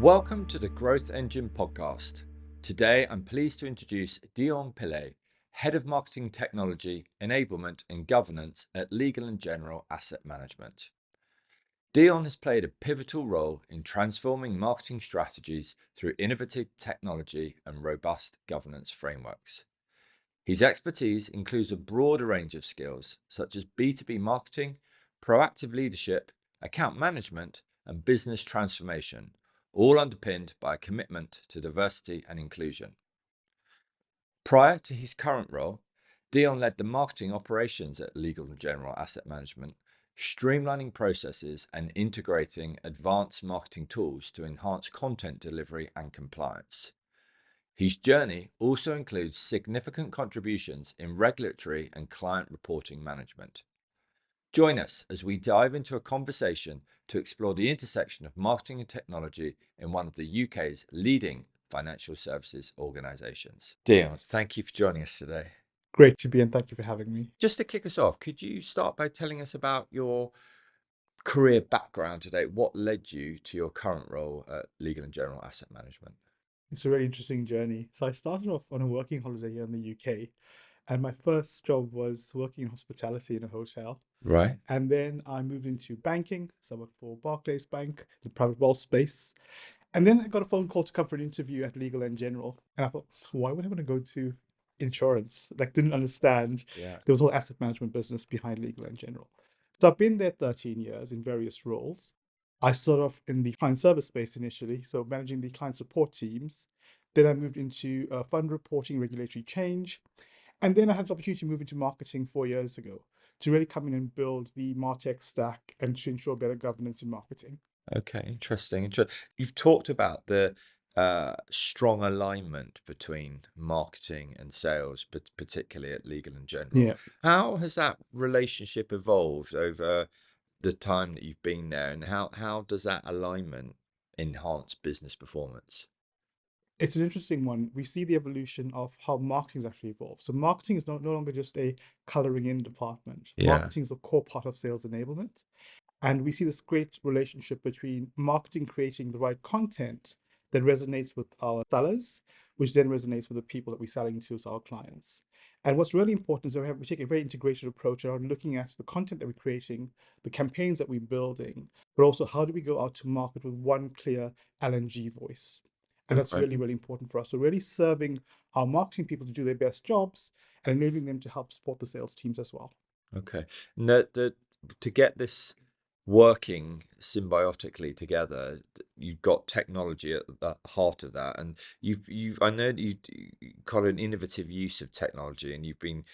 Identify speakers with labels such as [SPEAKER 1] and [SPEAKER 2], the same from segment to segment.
[SPEAKER 1] Welcome to the Growth Engine podcast. Today, I'm pleased to introduce Deon Pillay, Head of Marketing Technology, Enablement and Governance at Legal & General Asset Management. Deon has played a pivotal role in transforming marketing strategies through innovative technology and robust governance frameworks. His expertise includes a broader range of skills such as B2B marketing, proactive leadership, account management, and business transformation, all underpinned by a commitment to diversity and inclusion. Prior to his current role, Deon led the marketing operations at Legal & General Asset Management, streamlining processes and integrating advanced marketing tools to enhance content delivery and compliance. His journey also includes significant contributions in regulatory and client reporting management. Join us as we dive into a conversation to explore the intersection of marketing and technology in one of the UK's leading financial services organisations. Deon, thank you for joining us today.
[SPEAKER 2] Great to be, and thank you for having me.
[SPEAKER 1] Just to kick us off, could you start by telling us about your career background today? What led you to your current role at Legal & General Asset Management?
[SPEAKER 2] It's a really interesting journey. So I started off on a working holiday here in the UK, and my first job was working in hospitality in a hotel.
[SPEAKER 1] Right.
[SPEAKER 2] And then I moved into banking. So I worked for Barclays Bank, the private wealth space. And then I got a phone call to come for an interview at Legal and General. And I thought, why would I want to go to insurance? Like, didn't understand
[SPEAKER 1] Yeah.
[SPEAKER 2] there was a whole asset management business behind Legal and General. So I've been there 13 years in various roles. I started off in the client service space initially, so managing the client support teams. Then I moved into fund reporting, regulatory change. And then I had the opportunity to move into marketing 4 years ago to really come in and build the MarTech stack and to ensure better governance in marketing.
[SPEAKER 1] Okay, interesting. You've talked about the strong alignment between marketing and sales, but particularly at Legal & General.
[SPEAKER 2] Yeah.
[SPEAKER 1] How has that relationship evolved over the time that you've been there, and how does that alignment enhance business performance?
[SPEAKER 2] It's an interesting one. We see the evolution of how marketing's actually evolved. So marketing is no longer just a coloring in department.
[SPEAKER 1] Yeah.
[SPEAKER 2] Marketing is a core part of sales enablement. And we see this great relationship between marketing creating the right content that resonates with our sellers, which then resonates with the people that we're selling to, so our clients. And what's really important is that we take a very integrated approach around looking at the content that we're creating, the campaigns that we're building, but also how do we go out to market with one clear LNG voice. And that's
[SPEAKER 1] Right.
[SPEAKER 2] really, really important for us. So really serving our marketing people to do their best jobs and enabling them to help support the sales teams as well.
[SPEAKER 1] Okay. No, to get this working symbiotically together, you've got technology at the heart of that, and I know that you've got an innovative use of technology, and you've been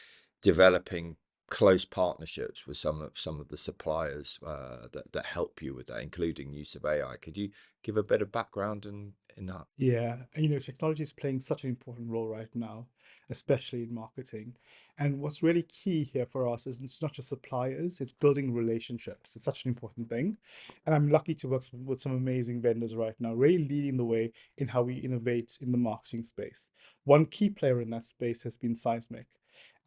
[SPEAKER 1] developing close partnerships with some of the suppliers that help you with that, including use of AI. Could you give a bit of background in that?
[SPEAKER 2] Yeah, and technology is playing such an important role right now, especially in marketing. And what's really key here for us is it's not just suppliers, it's building relationships. It's such an important thing. And I'm lucky to work with some amazing vendors right now, really leading the way in how we innovate in the marketing space. One key player in that space has been Seismic.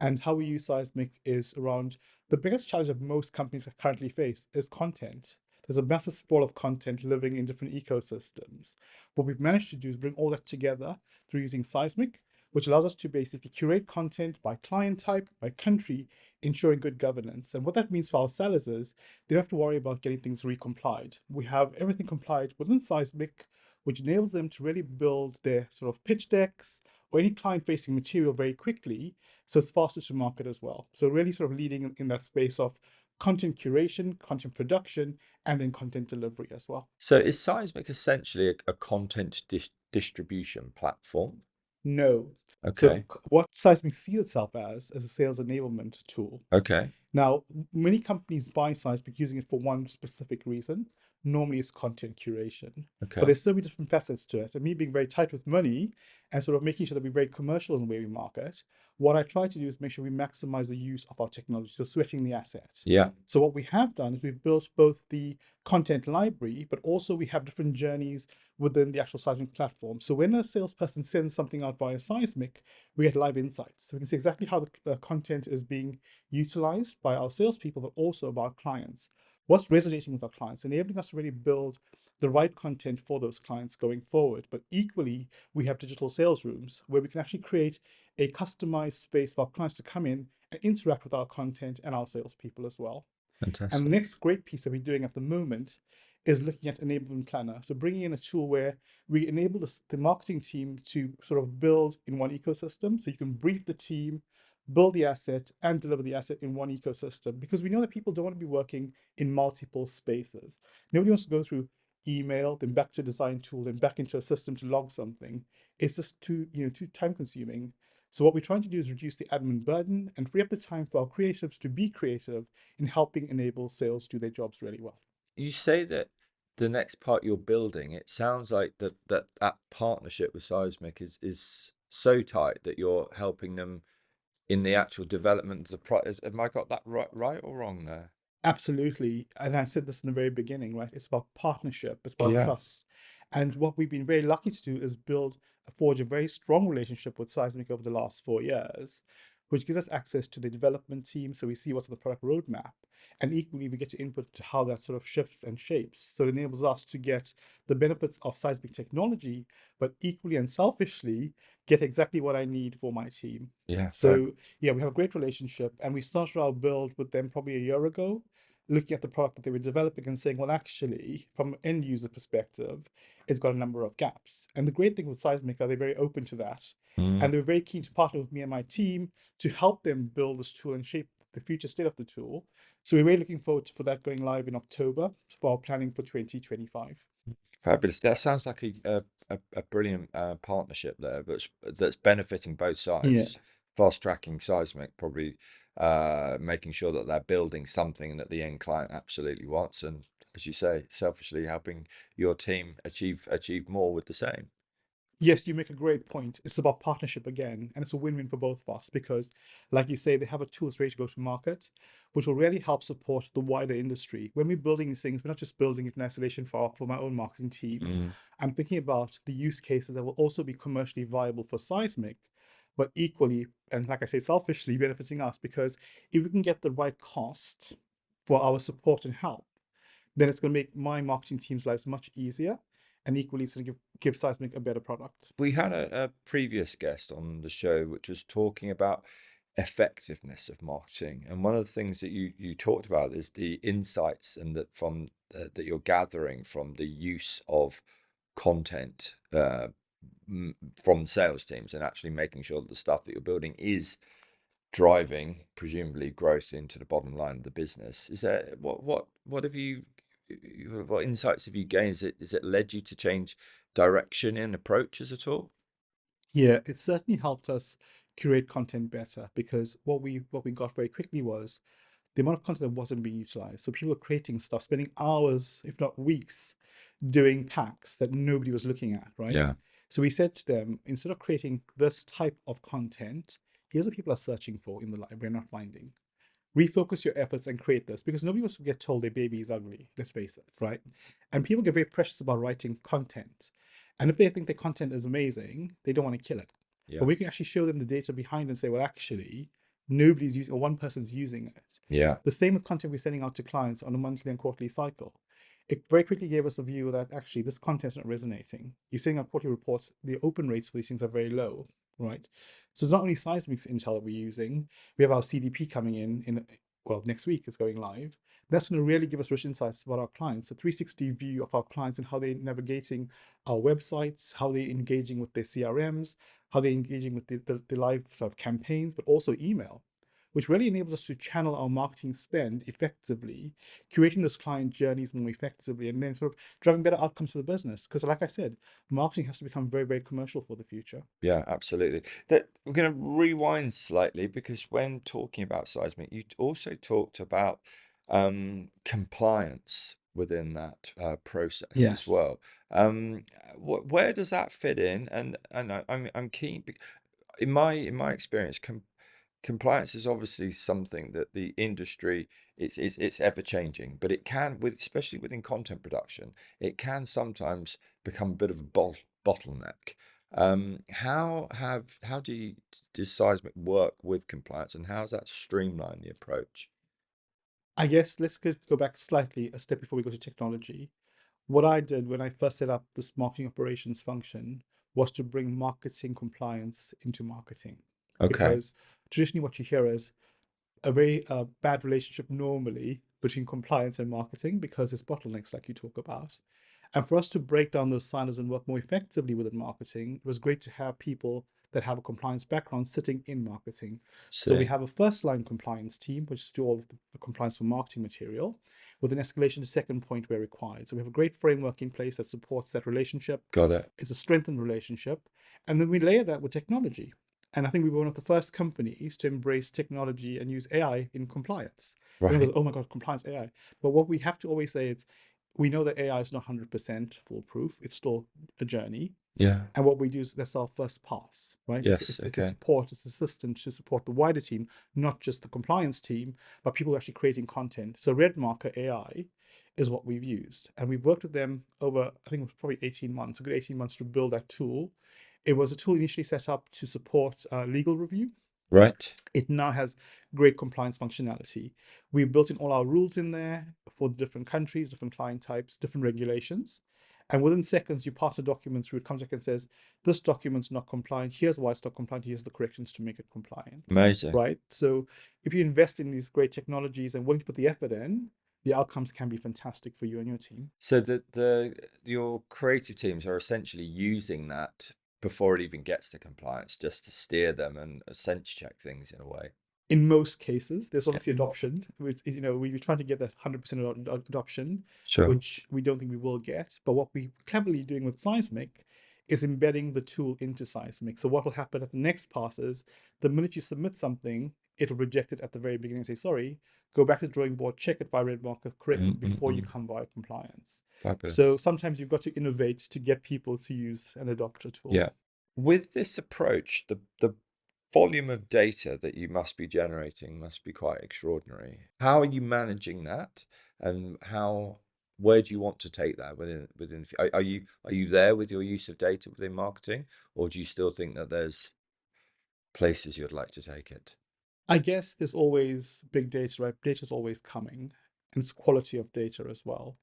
[SPEAKER 2] And how we use Seismic is around the biggest challenge that most companies currently face is content. There's a massive sprawl of content living in different ecosystems. What we've managed to do is bring all that together through using Seismic, which allows us to basically curate content by client type, by country, ensuring good governance. And what that means for our sellers is they don't have to worry about getting things recomplied. We have everything complied within Seismic, which enables them to really build their sort of pitch decks or any client-facing material very quickly, so it's faster to market as well. So really sort of leading in that space of content curation, content production, and then content delivery as well.
[SPEAKER 1] So is Seismic essentially a content distribution platform?
[SPEAKER 2] No. So
[SPEAKER 1] Okay.
[SPEAKER 2] what Seismic sees itself as a sales enablement tool.
[SPEAKER 1] Okay.
[SPEAKER 2] Now, many companies buy Seismic using it for one specific reason. Normally, it's content curation. But
[SPEAKER 1] Okay.
[SPEAKER 2] there's so many different facets to it. And me being very tight with money and sort of making sure that we're very commercial in the way we market, what I try to do is make sure we maximize the use of our technology, so sweating the asset.
[SPEAKER 1] Yeah.
[SPEAKER 2] So what we have done is we've built both the content library, but also we have different journeys within the actual Seismic platform. So when a salesperson sends something out via Seismic, we get live insights. So we can see exactly how the content is being utilized by our salespeople, but also by our clients. What's resonating with our clients, enabling us to really build the right content for those clients going forward. But equally, we have digital sales rooms where we can actually create a customized space for our clients to come in and interact with our content and our salespeople as well. And the
[SPEAKER 1] Fantastic.
[SPEAKER 2] next great piece that we're doing at the moment is looking at Enablement Planner. So bringing in a tool where we enable the marketing team to sort of build in one ecosystem. So you can brief the team, build the asset, and deliver the asset in one ecosystem. Because we know that people don't want to be working in multiple spaces. Nobody wants to go through email, then back to design tool, then back into a system to log something. It's just too time consuming. So what we're trying to do is reduce the admin burden and free up the time for our creatives to be creative in helping enable sales do their jobs really well.
[SPEAKER 1] You say that the next part you're building, it sounds like that partnership with Seismic is so tight that you're helping them in the actual development of the product. Have I got that right or wrong there?
[SPEAKER 2] Absolutely. And I said this in the very beginning, right? It's about partnership, it's about
[SPEAKER 1] Yeah.
[SPEAKER 2] trust. And what we've been very lucky to do is forge a very strong relationship with Seismic over the last 4 years, which gives us access to the development team. So we see what's on the product roadmap. And equally, we get to input to how that sort of shifts and shapes. So it enables us to get the benefits of Seismic technology, but equally and selfishly, get exactly what I need for my team.
[SPEAKER 1] Yeah, fair.
[SPEAKER 2] So yeah, we have a great relationship, and we started our build with them probably a year ago, looking at the product that they were developing and saying, well, actually, from an end user perspective, it's got a number of gaps. And the great thing with Seismic are they're very open to that.
[SPEAKER 1] Mm.
[SPEAKER 2] And they were very keen to partner with me and my team to help them build this tool and shape the future state of the tool. So we're really looking forward for that going live in October for our planning for 2025.
[SPEAKER 1] Fabulous. That sounds like a brilliant partnership there that's benefiting both
[SPEAKER 2] Yeah.
[SPEAKER 1] sides. Fast tracking Seismic, probably making sure that they're building something that the end client absolutely wants, and as you say, selfishly helping your team achieve more with the same.
[SPEAKER 2] Yes, you make a great point. It's about partnership again, and it's a win-win for both of us because, like you say, they have a tool that's ready to go to market, which will really help support the wider industry. When we're building these things, we're not just building it in isolation for my own marketing team.
[SPEAKER 1] Mm.
[SPEAKER 2] I'm thinking about the use cases that will also be commercially viable for Seismic, but equally, and like I say, selfishly benefiting us because if we can get the right cost for our support and help, then it's going to make my marketing team's lives much easier, and equally, it's going to give Seismic a better product.
[SPEAKER 1] We had a previous guest on the show which was talking about effectiveness of marketing, and one of the things that you talked about is the insights and that you're gathering from the use of content from sales teams, and actually making sure that the stuff that you're building is driving presumably growth into the bottom line of the business. Is there what have what insights have you gained? Is it led you to change direction in approaches at all?
[SPEAKER 2] Yeah, it certainly helped us curate content better because what we got very quickly was the amount of content that wasn't being utilized. So people were creating stuff, spending hours, if not weeks, doing packs that nobody was looking at, right?
[SPEAKER 1] Yeah.
[SPEAKER 2] So we said to them, instead of creating this type of content, here's what people are searching for in the library and not finding. Refocus your efforts and create this because nobody wants to get told their baby is ugly, let's face it, right? And people get very precious about writing content. And if they think their content is amazing, they don't want to kill it. But
[SPEAKER 1] Yeah.
[SPEAKER 2] we can actually show them the data behind and say, well, actually, nobody's using, or one person's using it.
[SPEAKER 1] Yeah.
[SPEAKER 2] The same with content we're sending out to clients on a monthly and quarterly cycle. It very quickly gave us a view that actually this content is not resonating. You're seeing our quarterly reports, the open rates for these things are very low, right? So it's not only Seismic's intel that we're using, we have our CDP coming in well, next week it's going live. That's going to really give us rich insights about our clients, a 360 view of our clients and how they're navigating our websites, how they're engaging with their CRMs, how they're engaging with the live sort of campaigns, but also email, which really enables us to channel our marketing spend effectively, curating those client journeys more effectively, and then sort of driving better outcomes for the business. Because, like I said, marketing has to become very, very commercial for the future.
[SPEAKER 1] Yeah, absolutely. That we're going to rewind slightly because when talking about seismic, you also talked about compliance within that process as
[SPEAKER 2] Yes.
[SPEAKER 1] well. Where does that fit in? And I'm keen in my experience, compliance is obviously something that the industry it's ever changing, but it can with especially within content production, it can sometimes become a bit of a bottleneck. How does Seismic work with compliance, and how does that streamline the approach?
[SPEAKER 2] I guess let's go back slightly a step before we go to technology. What I did when I first set up this marketing operations function was to bring marketing compliance into marketing.
[SPEAKER 1] Okay.
[SPEAKER 2] Because traditionally, what you hear is a very bad relationship normally between compliance and marketing because there's bottlenecks like you talk about. And for us to break down those silos and work more effectively within marketing, it was great to have people that have a compliance background sitting in marketing. So we
[SPEAKER 1] See.
[SPEAKER 2] have a first line compliance team, which do all of the compliance for marketing material, with an escalation to second point where required. So we have a great framework in place that supports that relationship.
[SPEAKER 1] Got it.
[SPEAKER 2] It's a strengthened relationship. And then we layer that with technology. And I think we were one of the first companies to embrace technology and use AI in compliance. Everyone
[SPEAKER 1] Right.
[SPEAKER 2] goes, oh my God, compliance AI. But what we have to always say is we know that AI is not 100% foolproof. It's still a journey.
[SPEAKER 1] Yeah.
[SPEAKER 2] And what we do is that's our first pass, right? It's,
[SPEAKER 1] Yes.
[SPEAKER 2] it's, it's a
[SPEAKER 1] Okay.
[SPEAKER 2] support, it's a system to support the wider team, not just the compliance team, but people actually creating content. So Red Marker AI is what we've used. And we've worked with them over, I think it was probably 18 months, a good 18 months to build that tool. It was a tool initially set up to support legal review.
[SPEAKER 1] Right.
[SPEAKER 2] It now has great compliance functionality. We've built in all our rules in there for the different countries, different client types, different regulations. And within seconds, you pass a document through, it comes back and says, this document's not compliant. Here's why it's not compliant. Here's the corrections to make it compliant,
[SPEAKER 1] Amazing.
[SPEAKER 2] right? So if you invest in these great technologies and willing to put the effort in, the outcomes can be fantastic for you and your team.
[SPEAKER 1] So the your creative teams are essentially using that before it even gets to compliance, just to steer them and sense check things in a way.
[SPEAKER 2] In most cases, there's
[SPEAKER 1] Yeah.
[SPEAKER 2] obviously adoption. We're trying to get that 100% adoption,
[SPEAKER 1] Sure.
[SPEAKER 2] which we don't think we will get. But what we're cleverly doing with Seismic is embedding the tool into Seismic. So what will happen at the next pass is the minute you submit something, it'll reject it at the very beginning and say, sorry, go back to the drawing board, check it by red marker, correct it before you
[SPEAKER 1] Mm-mm-mm.
[SPEAKER 2] come via compliance. So
[SPEAKER 1] Fabulous.
[SPEAKER 2] sometimes you've got to innovate to get people to use and adopt a tool.
[SPEAKER 1] Yeah. With this approach, the volume of data that you must be generating must be quite extraordinary. How are you managing that, and where do you want to take that within? Are you there with your use of data within marketing, or do you still think that there's places you'd like to take it?
[SPEAKER 2] I guess there's always big data, right? Data's always coming, and it's quality of data as well.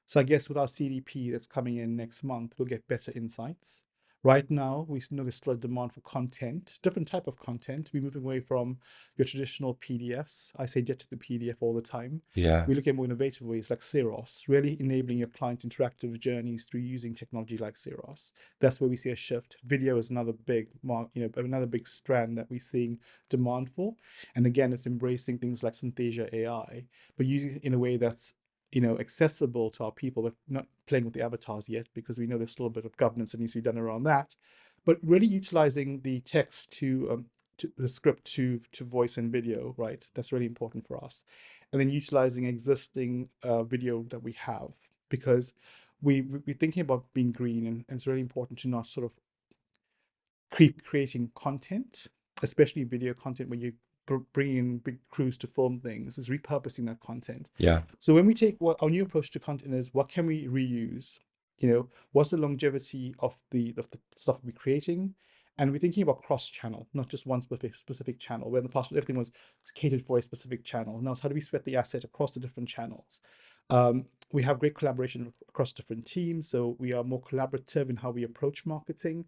[SPEAKER 2] So I guess with our CDP that's coming in next month, we'll get better insights. Right now, we know there's still a demand for content, different type of content. We're moving away from your traditional PDFs. I say get to the PDF all the time.
[SPEAKER 1] Yeah.
[SPEAKER 2] We look at more innovative ways like Xeros, really enabling your client interactive journeys through using technology like Xeros. That's where we see a shift. Video is another big, another big strand that we're seeing demand for. And again, it's embracing things like Synthesia AI, but using it in a way that's accessible to our people, but not playing with the avatars yet, because we know there's still a bit of governance that needs to be done around that. But really utilizing the text to the script to voice and video, right? That's really important for us. And then utilizing existing video that we have, because we're thinking about being green, and it's really important to not sort of creating content, especially video content where you bring in big crews to film things, is repurposing that content.
[SPEAKER 1] Yeah.
[SPEAKER 2] So when we take what our new approach to content is, what can we reuse? What's the longevity of the stuff we're creating? And we're thinking about cross-channel, not just one specific channel. Where in the past everything was catered for a specific channel. Now it's how do we spread the asset across the different channels? We have great collaboration across different teams, so we are more collaborative in how we approach marketing.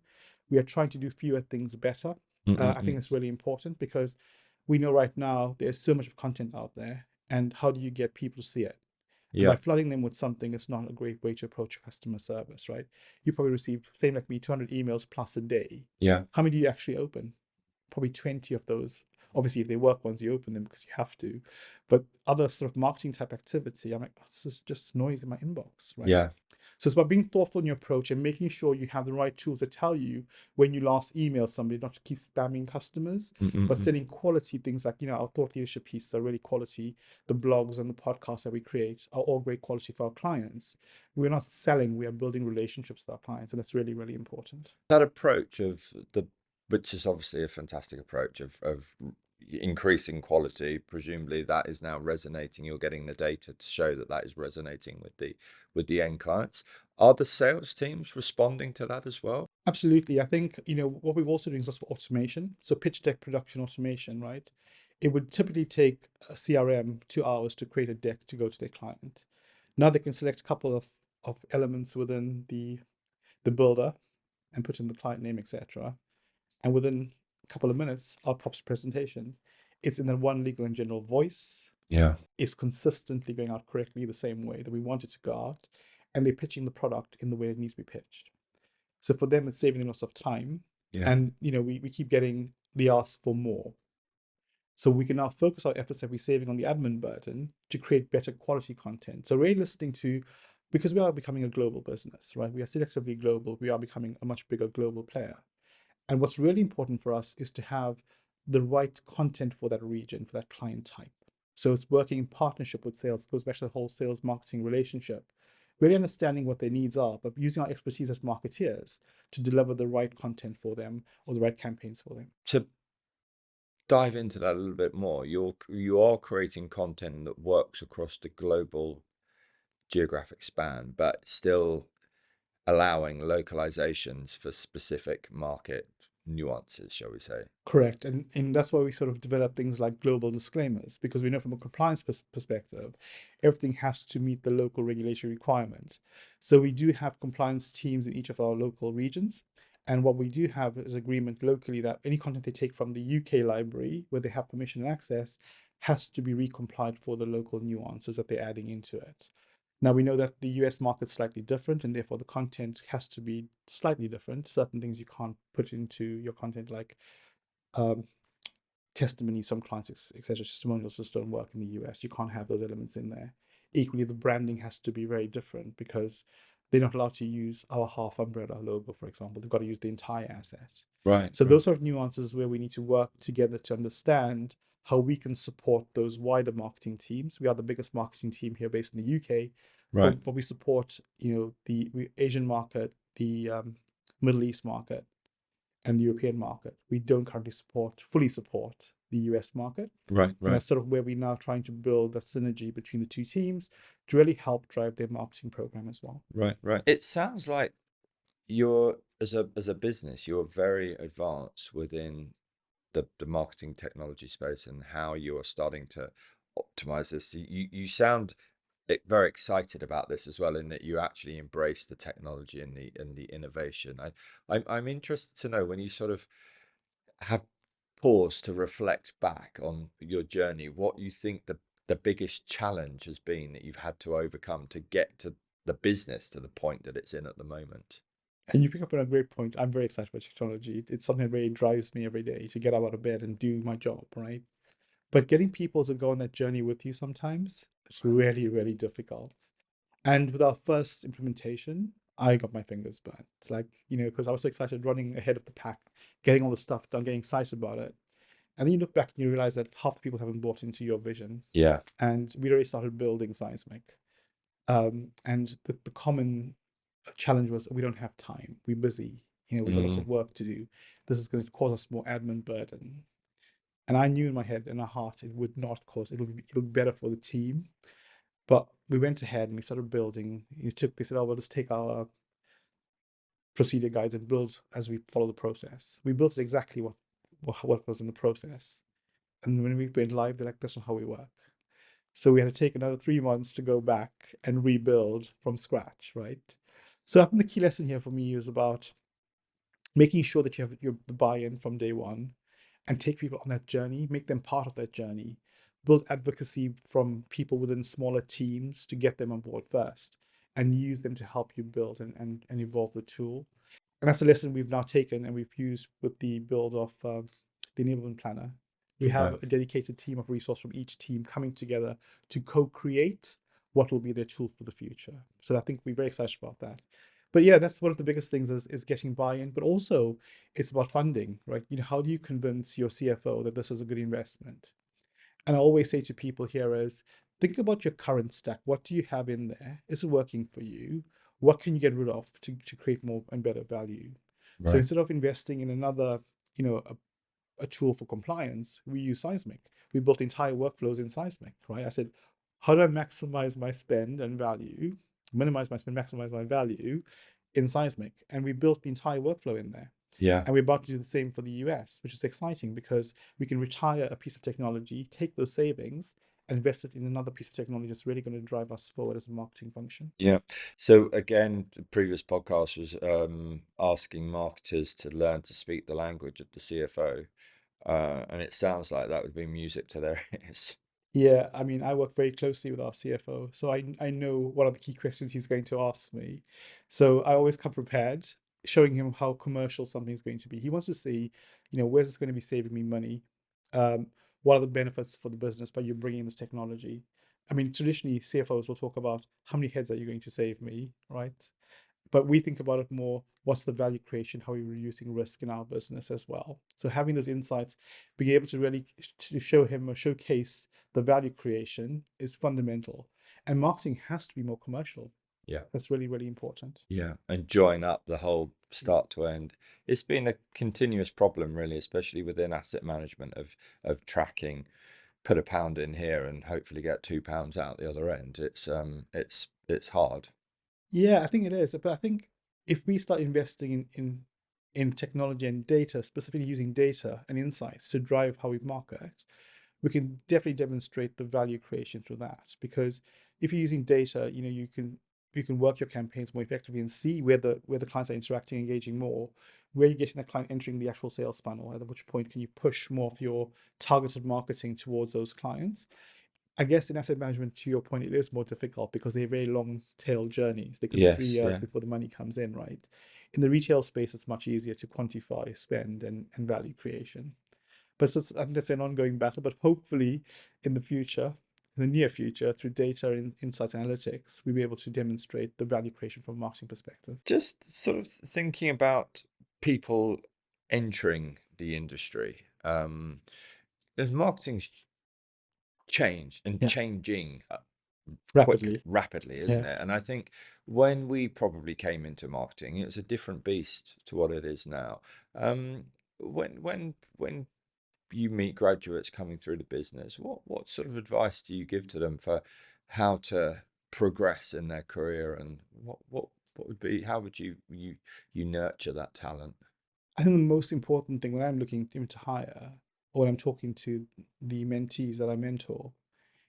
[SPEAKER 2] We are trying to do fewer things better. I think
[SPEAKER 1] Mm-mm-mm.
[SPEAKER 2] it's really important because we know right now there's so much content out there, and how do you get people to see it? And by
[SPEAKER 1] Yeah.
[SPEAKER 2] flooding them with something, it's not a great way to approach customer service, right? You probably receive, same like me, 200 emails plus a day.
[SPEAKER 1] Yeah.
[SPEAKER 2] How many do you actually open? Probably 20 of those. Obviously, if they work ones, you open them because you have to. But other sort of marketing type activity, I'm like, oh, this is just noise in my inbox, right?
[SPEAKER 1] Yeah.
[SPEAKER 2] So it's about being thoughtful in your approach and making sure you have the right tools to tell you when you last email somebody, not to keep spamming customers, but
[SPEAKER 1] Mm-mm-mm.
[SPEAKER 2] sending quality things like, our thought leadership pieces are really quality. The blogs and the podcasts that we create are all great quality for our clients. We're not selling, we are building relationships with our clients. And that's really, really important.
[SPEAKER 1] That approach which is obviously a fantastic approach of increasing quality, presumably that is now resonating. You're getting the data to show that that is resonating with the end clients. Are the sales teams responding to that as well?
[SPEAKER 2] Absolutely. I think, what we've also doing is lots of automation. So pitch deck production automation, right? It would typically take a CRM 2 hours to create a deck to go to their client. Now they can select a couple of of elements within the builder and put in the client name, etc. And within a couple of minutes, our props presentation, it's in the one legal and general voice,
[SPEAKER 1] Yeah.
[SPEAKER 2] is consistently going out correctly the same way that we want it to go out, and they're pitching the product in the way it needs to be pitched. So for them, it's saving them lots of time.
[SPEAKER 1] Yeah.
[SPEAKER 2] And we keep getting the ask for more. So we can now focus our efforts that we're saving on the admin burden to create better quality content. So really listening to, because we are becoming a global business, right? We are selectively global. We are becoming a much bigger global player. And what's really important for us is to have the right content for that region, for that client type. So it's working in partnership with sales. It goes back to the whole sales marketing relationship, really understanding what their needs are, but using our expertise as marketeers to deliver the right content for them or the right campaigns for them.
[SPEAKER 1] To dive into that a little bit more, you are creating content that works across the global geographic span, but still allowing localizations for specific market nuances, shall we say?
[SPEAKER 2] Correct. And that's why we sort of develop things like global disclaimers, because we know from a compliance perspective, everything has to meet the local regulatory requirement. So we do have compliance teams in each of our local regions. And what we do have is agreement locally that any content they take from the UK library, where they have permission and access, has to be recomplied for the local nuances that they're adding into it. Now we know that the US market's slightly different, and therefore the content has to be slightly different. Certain things you can't put into your content, like um, testimonies from clients, etc. Testimonials just don't work in the US. You can't have those elements in there. Equally, the branding has to be very different because they're not allowed to use our half umbrella logo, for example. They've got to use the entire asset.
[SPEAKER 1] Right,
[SPEAKER 2] So
[SPEAKER 1] right,
[SPEAKER 2] those sort of nuances where we need to work together to understand how we can support those wider marketing teams. We are the biggest marketing team here based in the UK,
[SPEAKER 1] right,
[SPEAKER 2] but we support the Asian market, the Middle East market, and the European market. We don't currently fully support the US market.
[SPEAKER 1] right,
[SPEAKER 2] And
[SPEAKER 1] right,
[SPEAKER 2] that's sort of where we're now trying to build that synergy between the two teams to really help drive their marketing program as well.
[SPEAKER 1] right, right. It sounds like you're as a business, you're very advanced within the marketing technology space and how you're starting to optimize this. You sound very excited about this as well, in that you actually embrace the technology and the innovation. I'm interested to know, when you sort of have paused to reflect back on your journey, what you think the biggest challenge has been that you've had to overcome to get to the business to the point that it's in at the moment.
[SPEAKER 2] And you pick up on a great point. I'm very excited about technology. It's something that really drives me every day to get out of bed and do my job, right? But getting people to go on that journey with you sometimes is really, really difficult. And with our first implementation, I got my fingers burnt. Like, because I was so excited running ahead of the pack, getting all the stuff done, getting excited about it. And then you look back and you realize that half the people haven't bought into your vision.
[SPEAKER 1] Yeah,
[SPEAKER 2] And we already started building Seismic. And the common challenge was we don't have time. We're busy. We've got lots
[SPEAKER 1] mm,
[SPEAKER 2] of work to do. This is going to cause us more admin burden. And I knew in my head and my heart it would not cause, it'll be better for the team. But we went ahead and we started building. They said, oh, we'll just take our procedure guides and build as we follow the process. We built it exactly what was in the process. And when we went live, they're like, that's not how we work. So we had to take another 3 months to go back and rebuild from scratch, right? So I think the key lesson here for me is about making sure that you have the buy-in from day one and take people on that journey, make them part of that journey, build advocacy from people within smaller teams to get them on board first, and use them to help you build and evolve the tool. And that's a lesson we've now taken and we've used with the build of the enablement planner. We have
[SPEAKER 1] right.
[SPEAKER 2] a dedicated team of resource from each team coming together to co-create what will be their tool for the future. So I think we're very excited about that. But yeah, that's one of the biggest things is getting buy-in, but also it's about funding, right? How do you convince your CFO that this is a good investment? And I always say to people here is think about your current stack. What do you have in there? Is it working for you? What can you get rid of to create more and better value? So
[SPEAKER 1] Right.
[SPEAKER 2] instead of investing in another, a tool for compliance, we use Seismic. We built entire workflows in Seismic, right? I said, how do I maximize my spend and value, minimize my spend, maximize my value in Seismic? And we built the entire workflow in there.
[SPEAKER 1] Yeah.
[SPEAKER 2] And we're about to do the same for the US, which is exciting because we can retire a piece of technology, take those savings, and invest it in another piece of technology that's really going to drive us forward as a marketing function.
[SPEAKER 1] Yeah. So again, the previous podcast was asking marketers to learn to speak the language of the CFO, and it sounds like that would be music to their ears.
[SPEAKER 2] Yeah, I mean, I work very closely with our CFO, so I know what are the key questions he's going to ask me. So I always come prepared, showing him how commercial something's going to be. He wants to see, where's this going to be saving me money? Um, what are the benefits for the business by you bringing this technology? I mean, traditionally, CFOs will talk about how many heads are you going to save me, right? But we think about it more, what's the value creation, how are we reducing risk in our business as well. So having those insights, being able to really to show him or showcase the value creation is fundamental. And marketing has to be more commercial.
[SPEAKER 1] Yeah.
[SPEAKER 2] That's really, really important.
[SPEAKER 1] Yeah, and join up the whole
[SPEAKER 2] Yes.
[SPEAKER 1] start to end. It's been a continuous problem, really, especially within asset management of tracking. Put a pound in here and hopefully get £2 out the other end. It's hard.
[SPEAKER 2] Yeah, I think it is. But I think if we start investing in technology and data, specifically using data and insights to drive how we market, we can definitely demonstrate the value creation through that. Because if you're using data, you can work your campaigns more effectively and see where the clients are interacting, engaging more, where you're getting the client entering the actual sales funnel, at which point can you push more of your targeted marketing towards those clients. I guess in asset management, to your point, it is more difficult because they have very long tail journeys. They could be three
[SPEAKER 1] Yes,
[SPEAKER 2] years
[SPEAKER 1] yeah.
[SPEAKER 2] before the money comes in, right? In the retail space, it's much easier to quantify spend and value creation. But I think that's an ongoing battle. But hopefully, in the future, in the near future, through data and insights analytics, we'll be able to demonstrate the value creation from a marketing perspective.
[SPEAKER 1] Just sort of thinking about people entering the industry. As marketing's changed and
[SPEAKER 2] Yeah,
[SPEAKER 1] changing quickly,
[SPEAKER 2] rapidly.
[SPEAKER 1] rapidly, isn't
[SPEAKER 2] Yeah.
[SPEAKER 1] it? And I think when we probably came into marketing, it was a different beast to what it is now. When you meet graduates coming through the business, what sort of advice do you give to them for how to progress in their career, and what would be, how would you nurture that talent?
[SPEAKER 2] I think the most important thing when I'm looking even to hire or when I'm talking to the mentees that I mentor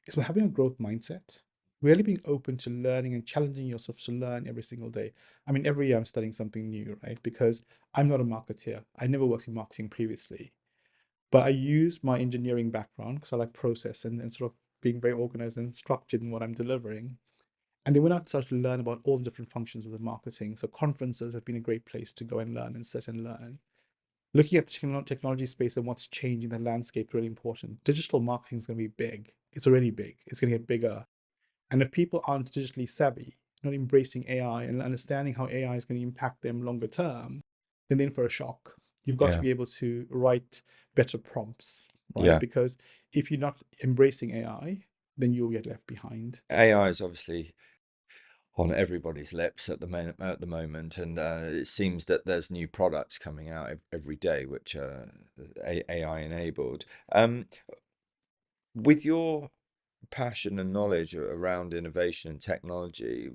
[SPEAKER 2] is we're having a growth mindset, really being open to learning and challenging yourself to learn every single day. I mean, every year I'm studying something new, right? Because I'm not a marketeer. I never worked in marketing previously, but I use my engineering background because I like process and sort of being very organized and structured in what I'm delivering. And then when I started to learn about all the different functions within marketing, so conferences have been a great place to go and learn and sit and learn. Looking at the technology space and what's changing the landscape really important. Digital marketing is going to be big. It's already big. It's going to get bigger. And if people aren't digitally savvy, not embracing AI and understanding how AI is going to impact them longer term, then they're in for a shock. You've got to
[SPEAKER 1] Yeah,
[SPEAKER 2] be able to write better prompts, right?
[SPEAKER 1] yeah.
[SPEAKER 2] Because if you're not embracing AI, then you'll get left behind.
[SPEAKER 1] AI is obviously on everybody's lips at the moment, and it seems that there's new products coming out every day which are AI enabled. With your passion and knowledge around innovation and technology,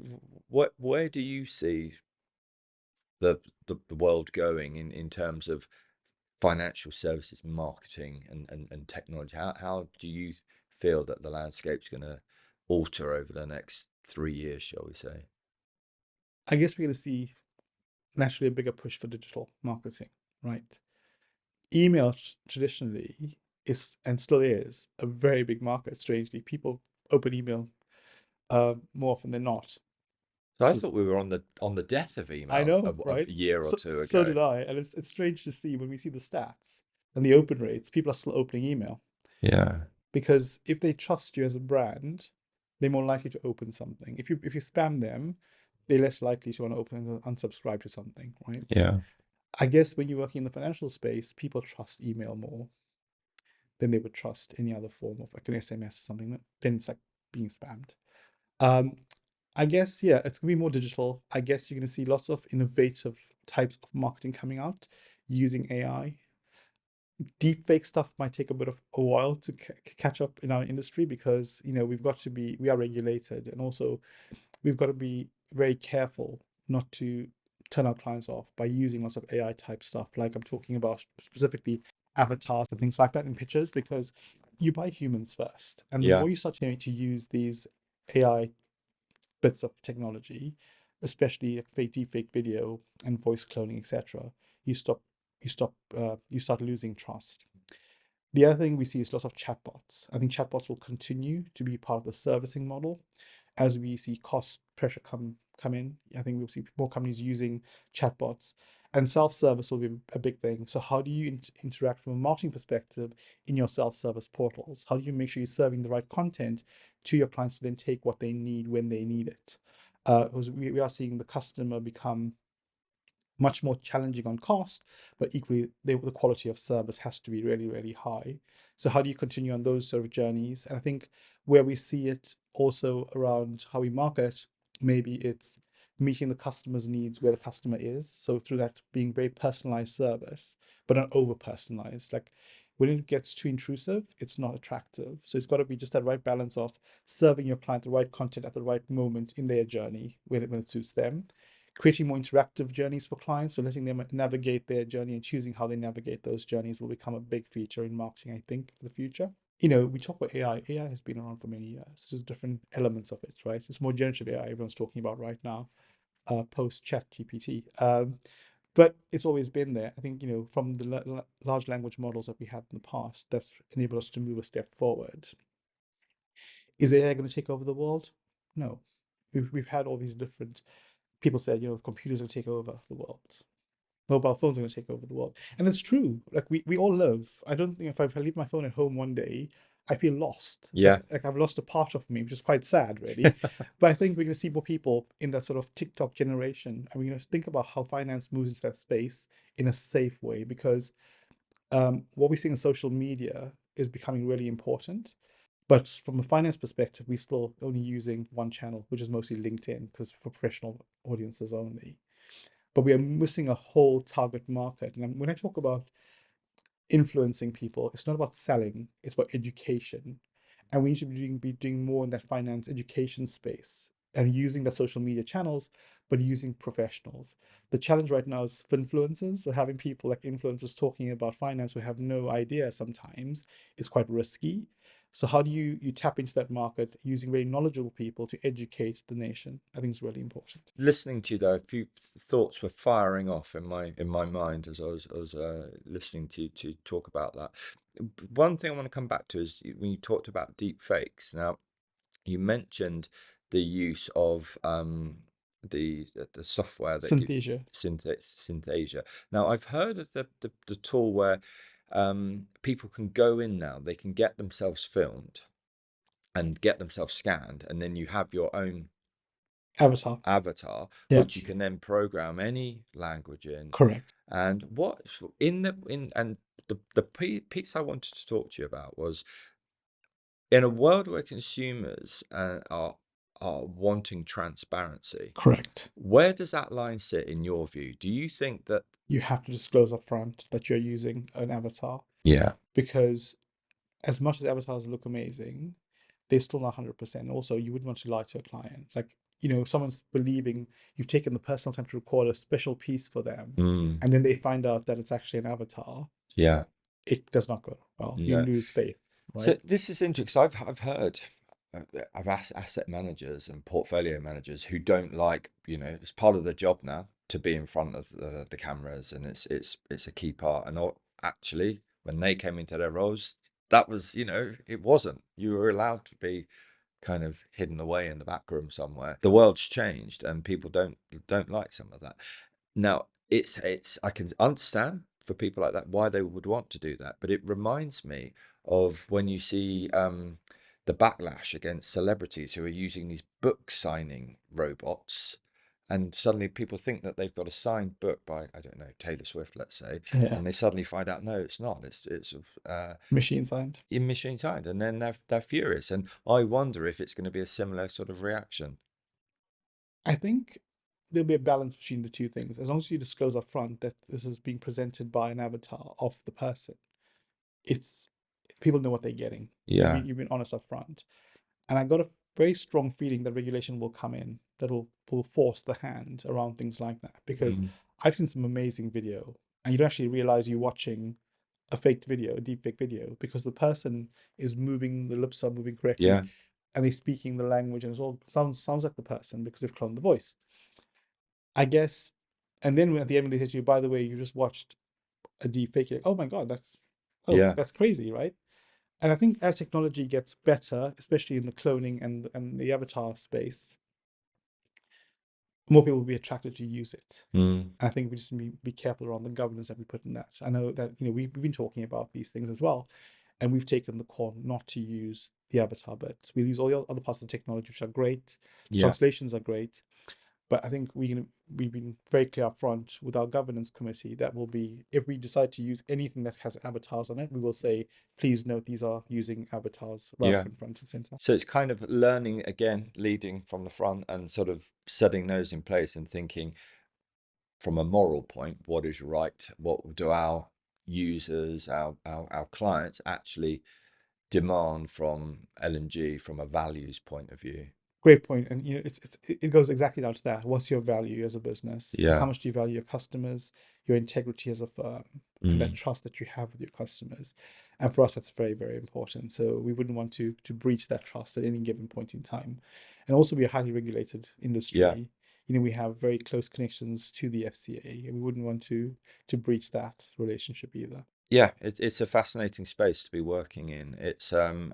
[SPEAKER 1] where do you see the world going in terms of financial services marketing and technology? How do you feel that the landscape's going to alter over the next 3 years, shall we say?
[SPEAKER 2] I guess we're going to see naturally a bigger push for digital marketing, right? Email traditionally is and still is a very big market. Strangely, people open email more often than not.
[SPEAKER 1] So I thought
[SPEAKER 2] Is
[SPEAKER 1] we were on the death of
[SPEAKER 2] I
[SPEAKER 1] email
[SPEAKER 2] know,
[SPEAKER 1] a
[SPEAKER 2] right?
[SPEAKER 1] year or
[SPEAKER 2] So
[SPEAKER 1] two
[SPEAKER 2] so
[SPEAKER 1] ago.
[SPEAKER 2] did I, and it's strange to see when we see the stats and the open rates. People are still opening email
[SPEAKER 1] Yeah,
[SPEAKER 2] because if they trust you as a brand, they're more likely to open something. If you spam them, they're less likely to want to open and unsubscribe to something, right?
[SPEAKER 1] yeah,
[SPEAKER 2] I guess when you're working in the financial space, people trust email more than they would trust any other form of like an SMS or something. Then it's like being spammed. Um, I guess yeah, it's gonna be more digital. I guess you're gonna see lots of innovative types of marketing coming out using AI. Deepfake stuff might take a bit of a while to catch up in our industry because we are regulated, and also we've got to be very careful not to turn our clients off by using lots of AI type stuff. Like I'm talking about specifically avatars and things like that in pictures, because you buy humans first, and the
[SPEAKER 1] Yeah.
[SPEAKER 2] more you start to use these AI bits of technology, especially like fake deepfake video and voice cloning, etc., you stop you start losing trust. The other thing we see is lots of chatbots. I think chatbots will continue to be part of the servicing model as we see cost pressure come in. I think we'll see more companies using chatbots, and self-service will be a big thing. So how do you interact from a marketing perspective in your self-service portals? How do you make sure you're serving the right content to your clients to then take what they need when they need it? Because we are seeing the customer become much more challenging on cost, but equally the quality of service has to be really, really high. So how do you continue on those sort of journeys? And I think where we see it also around how we market, maybe it's meeting the customer's needs where the customer is. So through that being very personalized service, but not over personalized. Like when it gets too intrusive, it's not attractive. So it's got to be just that right balance of serving your client the right content at the right moment in their journey when it suits them, creating more interactive journeys for clients, so letting them navigate their journey and choosing how they navigate those journeys will become a big feature in marketing, I think, for the future. We talk about AI. AI has been around for many years. There's different elements of it, right? It's more generative AI everyone's talking about right now, post Chat GPT. But it's always been there. I think, from the large language models that we had in the past, that's enabled us to move a step forward. Is AI going to take over the world? No. We've had all these different people said, computers will take over the world. Mobile phones are going to take over the world. And it's true. Like we all live. I don't think if I leave my phone at home one day, I feel lost. It's
[SPEAKER 1] Yeah.
[SPEAKER 2] like I've lost a part of me, which is quite sad, really. But I think we're going to see more people in that sort of TikTok generation. And we're going to think about how finance moves into that space in a safe way, because what we see in social media is becoming really important. But from a finance perspective, we're still only using one channel, which is mostly LinkedIn, because for professional audiences only. But we are missing a whole target market. And when I talk about influencing people, it's not about selling, it's about education. And we need to be doing more in that finance education space and using the social media channels, but using professionals. The challenge right now is for influencers, so having people like influencers talking about finance who have no idea sometimes is quite risky. So how do you tap into that market using very knowledgeable people to educate the nation? I think it's really important.
[SPEAKER 1] Listening to you though, a few thoughts were firing off in my mind as I was listening to talk about that. One thing I want to come back to is when you talked about deep fakes. Now, you mentioned the use of the software that gives
[SPEAKER 2] Synthesia.
[SPEAKER 1] Synthesia. Now, I've heard of the tool where people can go in now, they can get themselves filmed and get themselves scanned, and then you have your own
[SPEAKER 2] Avatar.
[SPEAKER 1] avatar,
[SPEAKER 2] Yeah,
[SPEAKER 1] which you can then program any language in.
[SPEAKER 2] correct.
[SPEAKER 1] And what in the in and the piece I wanted to talk to you about was in a world where consumers are wanting transparency,
[SPEAKER 2] Correct.
[SPEAKER 1] where does that line sit in your view? Do you think that?
[SPEAKER 2] You have to disclose upfront that you're using an avatar,
[SPEAKER 1] Yeah.
[SPEAKER 2] because as much as avatars look amazing, they're still not 100%. Also, you wouldn't want to lie to a client. Like, someone's believing you've taken the personal time to record a special piece for them,
[SPEAKER 1] Mm,
[SPEAKER 2] and then they find out that it's actually an avatar.
[SPEAKER 1] yeah.
[SPEAKER 2] It does not go well. You
[SPEAKER 1] No.
[SPEAKER 2] lose faith,
[SPEAKER 1] So
[SPEAKER 2] right?
[SPEAKER 1] this is interesting 'cause I've heard of asset managers and portfolio managers who don't like, it's part of their job now to be in front of the cameras, and it's a key part. And actually, when they came into their roles, that was, it wasn't. You were allowed to be kind of hidden away in the back room somewhere. The world's changed, and people don't like some of that. Now, it's I can understand for people like that why they would want to do that, but it reminds me of when you see the backlash against celebrities who are using these book signing robots, and suddenly people think that they've got a signed book by, I don't know, Taylor Swift, let's say,
[SPEAKER 2] Yeah.
[SPEAKER 1] and they suddenly find out no, it's not. It's
[SPEAKER 2] Machine signed.
[SPEAKER 1] in machine signed, and then they're furious. And I wonder if it's going to be a similar sort of reaction.
[SPEAKER 2] I think there'll be a balance between the two things. As long as you disclose upfront that this is being presented by an avatar of the person, it's people know what they're getting. You've
[SPEAKER 1] Yeah.
[SPEAKER 2] been you've been honest up front. And I got a very strong feeling that regulation will come in that will force the hand around things like that. Because
[SPEAKER 1] Mm.
[SPEAKER 2] I've seen some amazing video, and you don't actually realize you're watching a faked video, a deep fake video, because the person is moving, the lips are moving correctly,
[SPEAKER 1] Yeah.
[SPEAKER 2] and they're speaking the language, and it all sounds like the person because they've cloned the voice. I guess, and then at the end they say to you, by the way, you just watched a deep fake. You're like, oh my God,
[SPEAKER 1] Yeah.
[SPEAKER 2] that's crazy, right? And I think as technology gets better, especially in the cloning and the avatar space, more people will be attracted to use it.
[SPEAKER 1] Mm.
[SPEAKER 2] And I think we just need to be careful around the governance that we put in that. I know that we've been talking about these things as well, and we've taken the call not to use the avatar bits. We use all the other parts of the technology, which are great.
[SPEAKER 1] Yeah.
[SPEAKER 2] Translations are great, but I think we've been very clear up front with our governance committee that will be, if we decide to use anything that has avatars on it, we will say, please note these are using avatars right
[SPEAKER 1] Yeah.
[SPEAKER 2] up in front and center.
[SPEAKER 1] So it's kind of learning again, leading from the front and sort of setting those in place and thinking from a moral point, what is right? What do our users, our clients actually demand from L&G from a values point of view?
[SPEAKER 2] Great point. And it goes exactly down to that. What's your value as a business? And how
[SPEAKER 1] Yeah.
[SPEAKER 2] much do you value your customers, your integrity as a firm, and that
[SPEAKER 1] Mm.
[SPEAKER 2] trust that you have with your customers? And for us, that's very, very important. So we wouldn't want to breach that trust at any given point in time. And also, we are a highly regulated
[SPEAKER 1] Yeah.
[SPEAKER 2] industry. We have very close connections to the FCA, and we wouldn't want to breach that relationship either.
[SPEAKER 1] Yeah, it's a fascinating space to be working in. And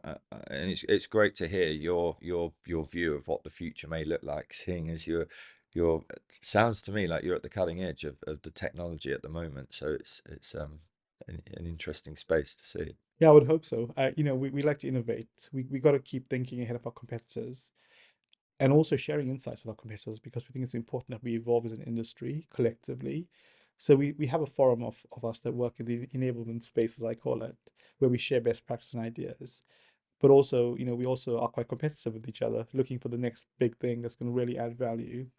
[SPEAKER 1] it's great to hear your view of what the future may look like, seeing as it sounds to me like you're at the cutting edge of the technology at the moment. So it's an interesting space to see.
[SPEAKER 2] Yeah, I would hope so. We like to innovate. We got to keep thinking ahead of our competitors, and also sharing insights with our competitors, because we think it's important that we evolve as an industry collectively. So we have a forum of us that work in the enablement space, as I call it, where we share best practice and ideas. But also, we also are quite competitive with each other, looking for the next big thing that's going to really add value.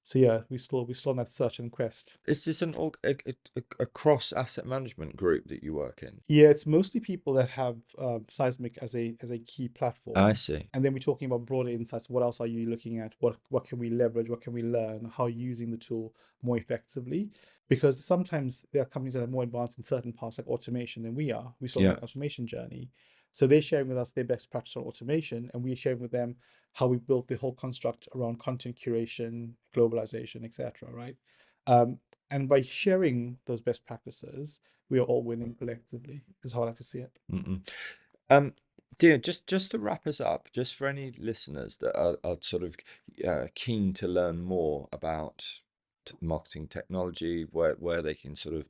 [SPEAKER 2] So yeah, we still on that search and quest.
[SPEAKER 1] Is this a cross asset management group that you work in?
[SPEAKER 2] Yeah, it's mostly people that have Seismic as a key
[SPEAKER 1] I
[SPEAKER 2] platform,
[SPEAKER 1] see.
[SPEAKER 2] and then we're talking about broader insights. What else are you looking at? What can we leverage? What can we learn? How are you using the tool more effectively? Because sometimes there are companies that are more advanced in certain parts, like automation, than we are. We're still on
[SPEAKER 1] Yeah.
[SPEAKER 2] that automation journey, so they're sharing with us their best practice on automation, and we're sharing with them how we built the whole construct around content curation, globalization, etc. Right? And by sharing those best practices, we are all winning collectively, is how I like to see it.
[SPEAKER 1] Mm-mm. Um, Dear, just to wrap us up, just for any listeners that are sort of keen to learn more about marketing technology, where they can sort of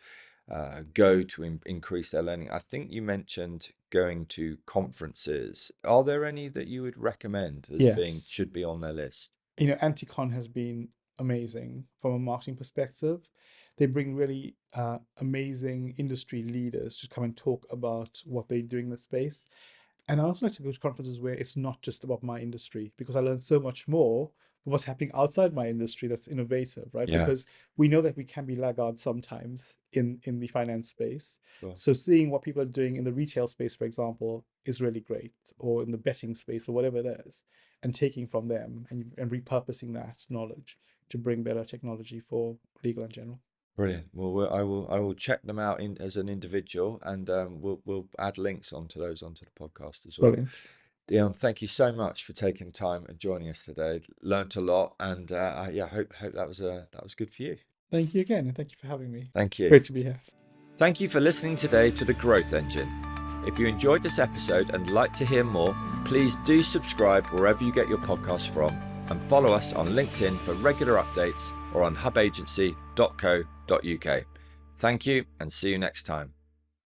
[SPEAKER 1] go to increase their learning. I think you mentioned going to conferences. Are there any that you would recommend as being
[SPEAKER 2] Yes.
[SPEAKER 1] should be on their list?
[SPEAKER 2] Anticon has been amazing from a marketing perspective. They bring really amazing industry leaders to come and talk about what they're doing in the space. And I also like to go to conferences where it's not just about my industry, because I learn so much more of what's happening outside my industry that's innovative, right?
[SPEAKER 1] Yeah.
[SPEAKER 2] Because we know that we can be laggards sometimes in the finance space.
[SPEAKER 1] Sure.
[SPEAKER 2] So seeing what people are doing in the retail space, for example, is really great, or in the betting space or whatever it is, and taking from them and repurposing that knowledge to bring better technology for legal in general.
[SPEAKER 1] Brilliant. Well, I will check them out as an individual, and we'll add links onto the podcast as well.
[SPEAKER 2] Brilliant.
[SPEAKER 1] Deon, thank you so much for taking time and joining us today. Learned a lot, and hope that was good for you.
[SPEAKER 2] Thank you again, and thank you for having me.
[SPEAKER 1] Thank you.
[SPEAKER 2] Great to be here.
[SPEAKER 1] Thank you for listening today to The Growth Engine. If you enjoyed this episode and like to hear more, please do subscribe wherever you get your podcasts from, and follow us on LinkedIn for regular updates or on hubagency.co.uk. Thank you, and see you next time.